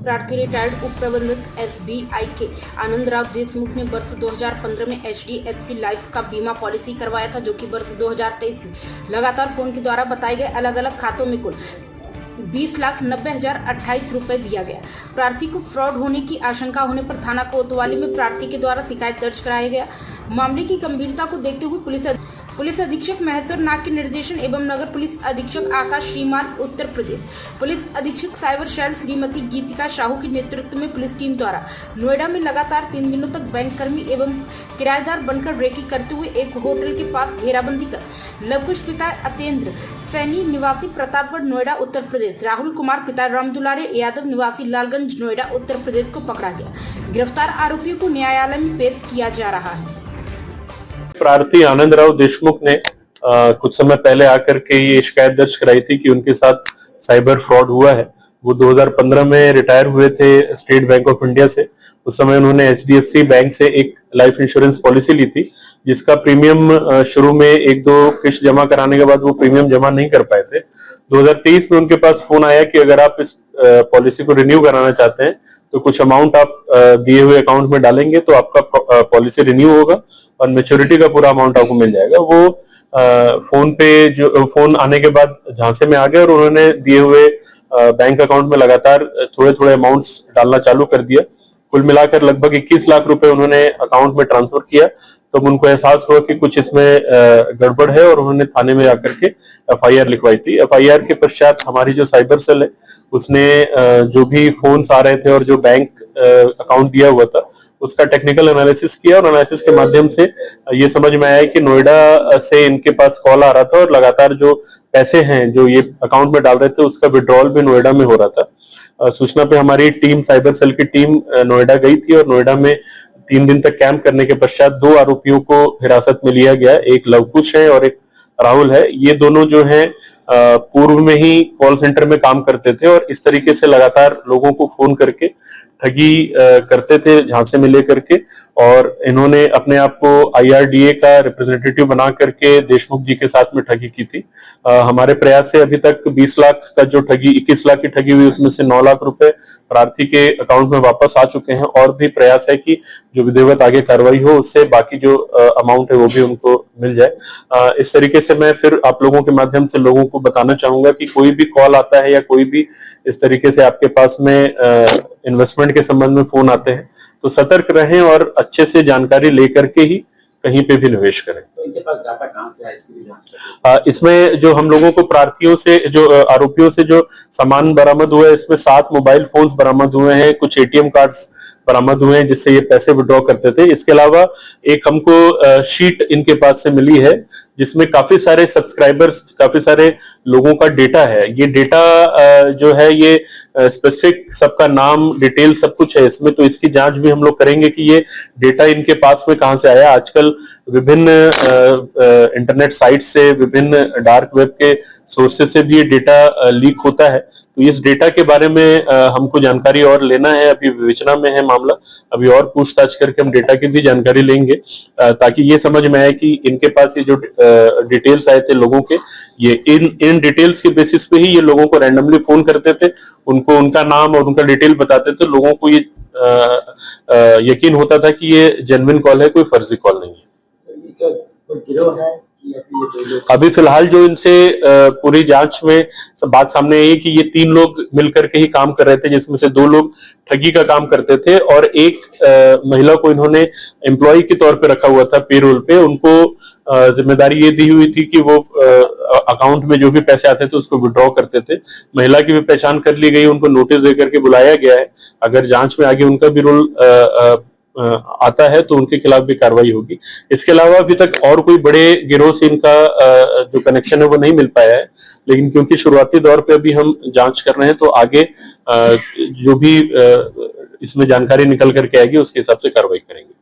प्रार्थी रिटायर्ड उप प्रबंधक SBI के आनंदराव देशमुख ने वर्ष 2015 में HDFC लाइफ का बीमा पॉलिसी करवाया था, जो कि वर्ष 2023 में लगातार फोन के द्वारा बताए गए अलग अलग खातों में कुल 20,90,028 रुपए दिया गया। प्रार्थी को फ्रॉड होने की आशंका होने पर थाना कोतवाली में प्रार्थी के द्वारा शिकायत दर्ज कराया गया। मामले की गंभीरता को देखते हुए पुलिस अधीक्षक महेश्वर नाग के निर्देशन एवं नगर पुलिस अधीक्षक आकाश श्रीमान उत्तर प्रदेश, पुलिस अधीक्षक साइबर सेल श्रीमती गीतिका साहू के नेतृत्व में पुलिस टीम द्वारा नोएडा में लगातार 3 दिनों तक बैंक कर्मी एवं किराएदार बनकर रेकी करते हुए एक होटल के पास घेराबंदी कर लवकुश पिता अतेंद्र सैनी निवासी प्रतापगढ़ नोएडा उत्तर प्रदेश, राहुल कुमार पिता रामदुलारे यादव निवासी लालगंज नोएडा उत्तर प्रदेश को पकड़ा गया। गिरफ्तार आरोपियों को न्यायालय में पेश किया जा रहा है। प्रार्थी आनंदराव देशमुख ने कुछ समय पहले आकर के ये शिकायत दर्ज कराई थी कि उनके साथ साइबर फ्रॉड हुआ है। वो 2015 में रिटायर हुए थे स्टेट बैंक ऑफ इंडिया से। उस समय उन्होंने HDFC बैंक से एक लाइफ इंश्योरेंस पॉलिसी ली थी, जिसका प्रीमियम शुरू में 1-2 किस्त जमा कराने के बाद वो प्रीमियम जमा नहीं कर पाए थे। 2023 में उनके पास फोन आया कि अगर आप इस पॉलिसी को रिन्यू कराना चाहते हैं तो कुछ अमाउंट आप दिए हुए अकाउंट में डालेंगे तो आपका पॉलिसी रिन्यू होगा और मैच्योरिटी का पूरा अमाउंट आपको मिल जाएगा। वो फोन पे जो फोन आने के बाद झांसे में आ गए और उन्होंने दिए हुए बैंक अकाउंट में लगातार थोड़े थोड़े अमाउंट्स डालना चालू कर दिया। कुल मिलाकर लगभग 21 लाख रुपए उन्होंने अकाउंट में ट्रांसफर किया। तब उनको एहसास हुआ कि कुछ इसमें गड़बड़ है और उन्होंने थाने में आकर के FIR लिखवाई थी। FIR के पश्चात हमारी जो साइबर सेल है उसने जो भी फोन्स आ रहे थे और जो बैंक अकाउंट दिया हुआ था उसका टेक्निकल एनालिसिस किया और एनालिसिस के माध्यम से ये समझ में आया कि नोएडा से इनके पास कॉल आ रहा था और लगातार जो पैसे हैं जो ये अकाउंट में डाल रहे थे उसका विड्रॉल भी नोएडा में हो रहा था। सूचना पे हमारी टीम, साइबर सेल की टीम नोएडा गई थी और नोएडा में 3 दिन तक कैंप करने के पश्चात 2 आरोपियों को हिरासत में लिया गया। एक लवकुश है और एक राहुल है। ये दोनों जो है पूर्व में ही कॉल सेंटर में काम करते थे और इस तरीके से लगातार लोगों को फोन करके ठगी करते थे झांसे में लेकर के, और इन्होंने अपने आप को IRDA का रिप्रेजेंटेटिव बना करके देशमुख जी के साथ में ठगी की थी। हमारे प्रयास से अभी तक 20 लाख का जो ठगी, 21 लाख की ठगी हुई उसमें से 9 लाख रुपए प्रार्थी के अकाउंट में वापस आ चुके हैं और भी प्रयास है कि जो विधिवत आगे कार्रवाई हो उससे बाकी जो अमाउंट है वो भी उनको मिल जाए। इस तरीके से मैं फिर आप लोगों के माध्यम से लोगों को बताना चाहूंगा कि कोई भी कॉल आता है या कोई भी इस तरीके से आपके पास में इन्वेस्टमेंट के संबंध में फोन आते हैं तो सतर्क रहें और अच्छे से जानकारी लेकर के ही कहीं पे भी निवेश करें। तो इनके पास डाटा कहां से है इसकी भी जांच करें। इसमें जो हम लोगों को प्रार्थियों से जो आरोपियों से जो सामान बरामद हुआ है इसमें 7 मोबाइल फोन्स बरामद हुए हैं, कुछ ATM कार्ड्स बरामद हुए हैं जिससे ये पैसे विड्रॉ करते थे। इसके अलावा एक हमको शीट इनके पास से मिली है जिसमें काफी सारे सब्सक्राइबर्स, काफी सारे लोगों का डेटा है। ये डेटा जो है ये स्पेसिफिक सबका नाम, डिटेल सब कुछ है इसमें, तो इसकी जांच भी हम लोग करेंगे कि ये डेटा इनके पास में कहां से आया। आजकल विभिन्न इंटरनेट साइट से, विभिन्न डार्क वेब के सोर्सेस से भी ये डेटा लीक होता है। तो इस डेटा के बारे में हमको जानकारी और लेना है। अभी विवेचना में है मामला, अभी और पूछताछ करके हम डेटा की भी जानकारी लेंगे ताकि ये समझ में आए कि इनके पास ये जो डिटेल्स आए थे लोगों के, ये इन डिटेल्स के बेसिस पे ही ये लोगों को रैंडमली फोन करते थे, उनको उनका नाम और उनका डिटेल बताते थे। लोगों को ये यकीन होता था कि ये जेन्युइन कॉल है, कोई फर्जी कॉल नहीं है। अभी फिलहाल जो इनसे पूरी जांच में बात सामने आई है कि ये 3 लोग मिलकर के ही काम कर रहे थे, जिसमें से 2 लोग ठगी का काम करते थे और एक महिला को इन्होंने एम्प्लॉय के तौर पे रखा हुआ था पेरोल पे। उनको जिम्मेदारी ये दी हुई थी कि वो अकाउंट में जो भी पैसे आते थे उसको विड्रॉ करते थे। महिला की भी पहचान कर ली गई, उनको नोटिस देकर के बुलाया गया है। अगर जांच में आगे उनका भी रोल आता है तो उनके खिलाफ भी कार्रवाई होगी। इसके अलावा अभी तक और कोई बड़े गिरोह से इनका जो कनेक्शन है वो नहीं मिल पाया है, लेकिन क्योंकि शुरुआती दौर पे अभी हम जांच कर रहे हैं तो आगे जो भी इसमें जानकारी निकल करके आएगी उसके हिसाब से कार्रवाई करेंगे।